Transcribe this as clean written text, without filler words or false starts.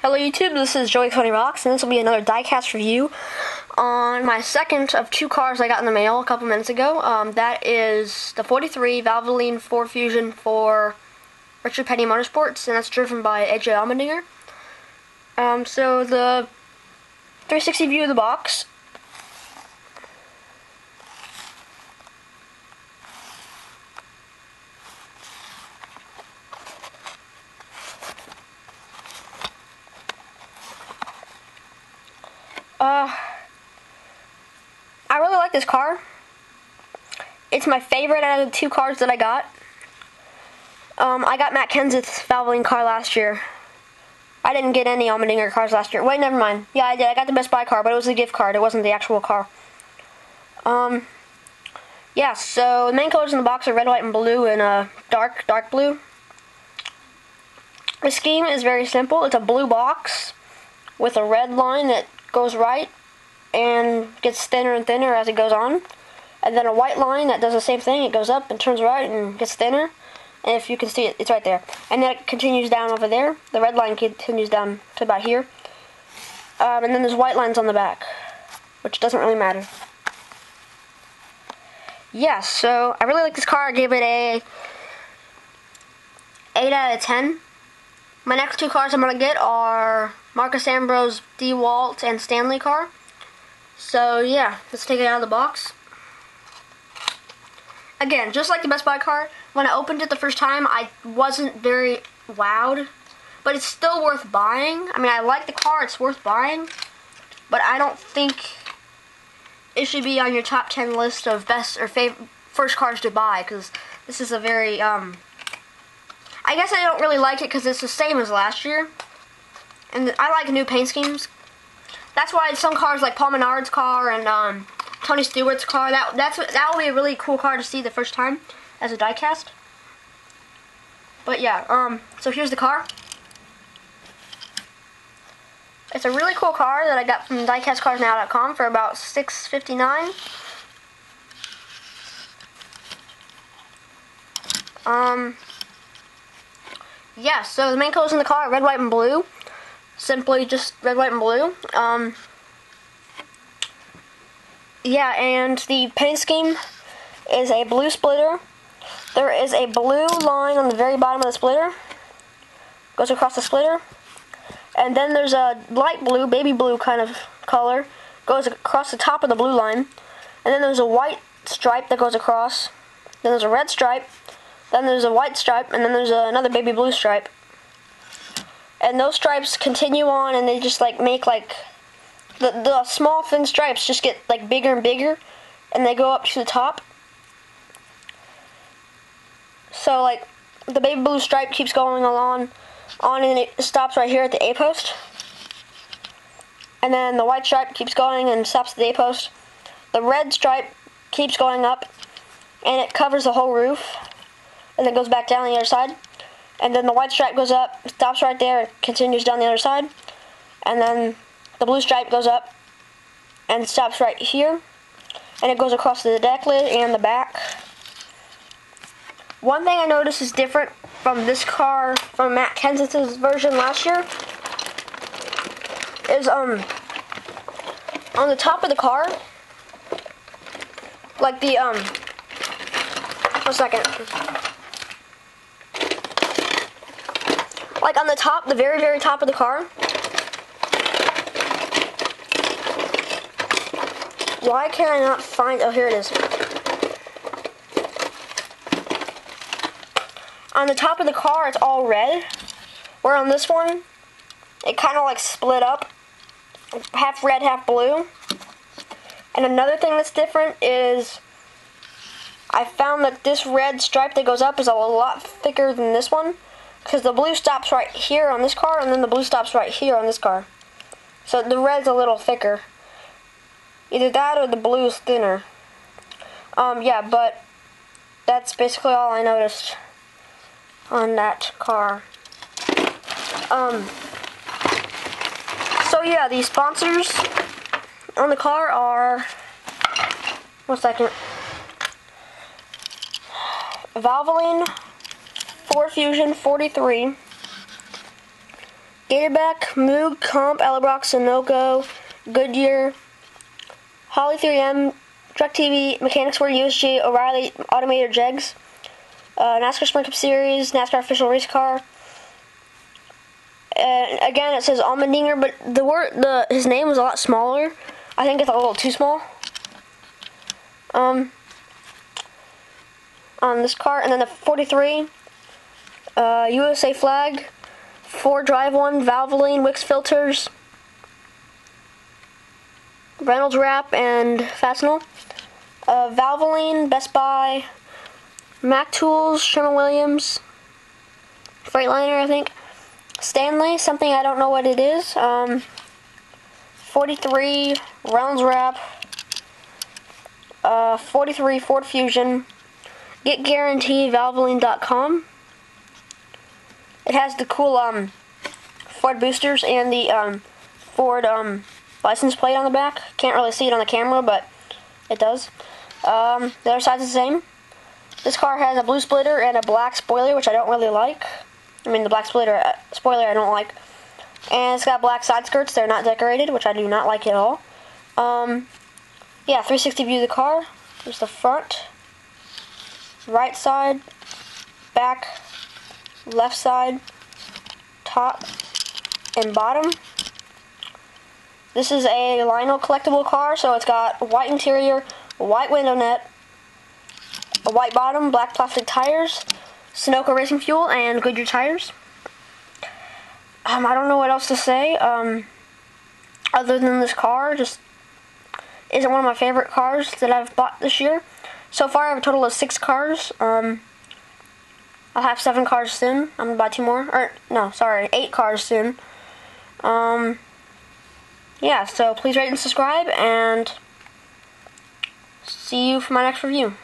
Hello YouTube, this is Joey Cody Rocks, and this will be another diecast review on my second of two cars I got in the mail a couple minutes ago. That is the 43 Valvoline 4 Fusion for Richard Petty Motorsports, and that's driven by AJ Allmendinger. So the 360 view of the box. I really like this car. It's my favorite out of the two cars that I got. I got Matt Kenseth's Valvoline car last year. I didn't get any Allmendinger cars last year. Wait, never mind. Yeah, I did. I got the Best Buy car, but it was a gift card. It wasn't the actual car. Yeah, so the main colors in the box are red, white, and blue, and dark blue. The scheme is very simple. It's a blue box with a red line that goes right and gets thinner and thinner as it goes on, and then a white line that does the same thing. It goes up and turns right and gets thinner, and if you can see it, it's right there, and then it continues down over there. The red line continues down to about here, and then there's white lines on the back, which doesn't really matter. Yeah, so I really like this car. I gave it a 8 out of 10. My next two cars I'm going to get are Marcus Ambrose, DeWalt, and Stanley car. So yeah, let's take it out of the box. Again, just like the Best Buy car, when I opened it the first time, I wasn't very wowed. But it's still worth buying. I mean, I like the car, it's worth buying. But I don't think it should be on your top 10 list of best or first cars to buy, because this is a very, I guess I don't really like it because it's the same as last year. And I like new paint schemes. That's why some cars like Paul Menard's car and Tony Stewart's car, that will be a really cool car to see the first time as a diecast. But yeah, so here's the car. It's a really cool car that I got from diecastcarsnow.com for about $6.59. Yeah, so the main colors in the car are red, white, and blue. Simply just red, white, and blue. Yeah, and the paint scheme is a blue splitter. There is a blue line on the very bottom of the splitter. Goes across the splitter. And then there's a light blue, baby blue kind of color. Goes across the top of the blue line. And then there's a white stripe that goes across. Then there's a red stripe. Then there's a white stripe. And then there's another baby blue stripe. And those stripes continue on, and they just like make like the small thin stripes just get like bigger and bigger, and they go up to the top. So like the baby blue stripe keeps going on and it stops right here at the A post. And then the white stripe keeps going and stops at the A post. The red stripe keeps going up and it covers the whole roof, and then goes back down the other side. And then the white stripe goes up, stops right there, and continues down the other side. And then the blue stripe goes up and stops right here. And it goes across the deck lid and the back. One thing I noticed is different from this car, from Matt Kenseth's version last year, is on the top of the car, like the, one second. Like on the top, the very, very top of the car. Why can I not find, oh, here it is. On the top of the car, it's all red. Where on this one, it kind of like split up. Half red, half blue. And another thing that's different is I found that this red stripe that goes up is a lot thicker than this one. Because the blue stops right here on this car, and then the blue stops right here on this car. So the red's a little thicker. Either that or the blue's thinner. Yeah, but that's basically all I noticed on that car. So yeah, the sponsors on the car are, one second, Valvoline 4 Fusion 43, Gatorback, Moog, Comp, Alabrox, Sunoco, Goodyear, Holly 3M, Truck TV, Mechanics World USG, O'Reilly Automated Jegs, NASCAR Sprint Cup Series, NASCAR Official Race Car. And again, it says Allmendinger, but his name was a lot smaller. I think it's a little too small. On this car, and then the 43, USA flag, Ford Drive 1, Valvoline, Wix filters, Reynolds wrap, and Fastenal. Valvoline, Best Buy, Mac Tools, Sherwin-Williams, Freightliner, I think. Stanley, something I don't know what it is. 43, Reynolds wrap. 43, Ford Fusion. Get Guarantee, Valvoline.com. It has the cool Ford boosters and the Ford license plate on the back. Can't really see it on the camera, but it does. The other side's the same. This car has a blue splitter and a black spoiler, which I don't really like. I mean, the black spoiler I don't like. And it's got black side skirts. They're not decorated, which I do not like at all. Yeah, 360 view of the car. There's the front, right side, back, left side, top, and bottom. This is a Lionel collectible car, so it's got a white interior, a white window net, a white bottom, black plastic tires, Sunoco racing fuel, and Goodyear tires. I don't know what else to say, other than this car just isn't one of my favorite cars that I've bought this year. So far I have a total of 6 cars. I'll have 7 cars soon. I'm gonna buy 2 more. Or, no, sorry, 8 cars soon. Yeah, so please rate and subscribe, and see you for my next review.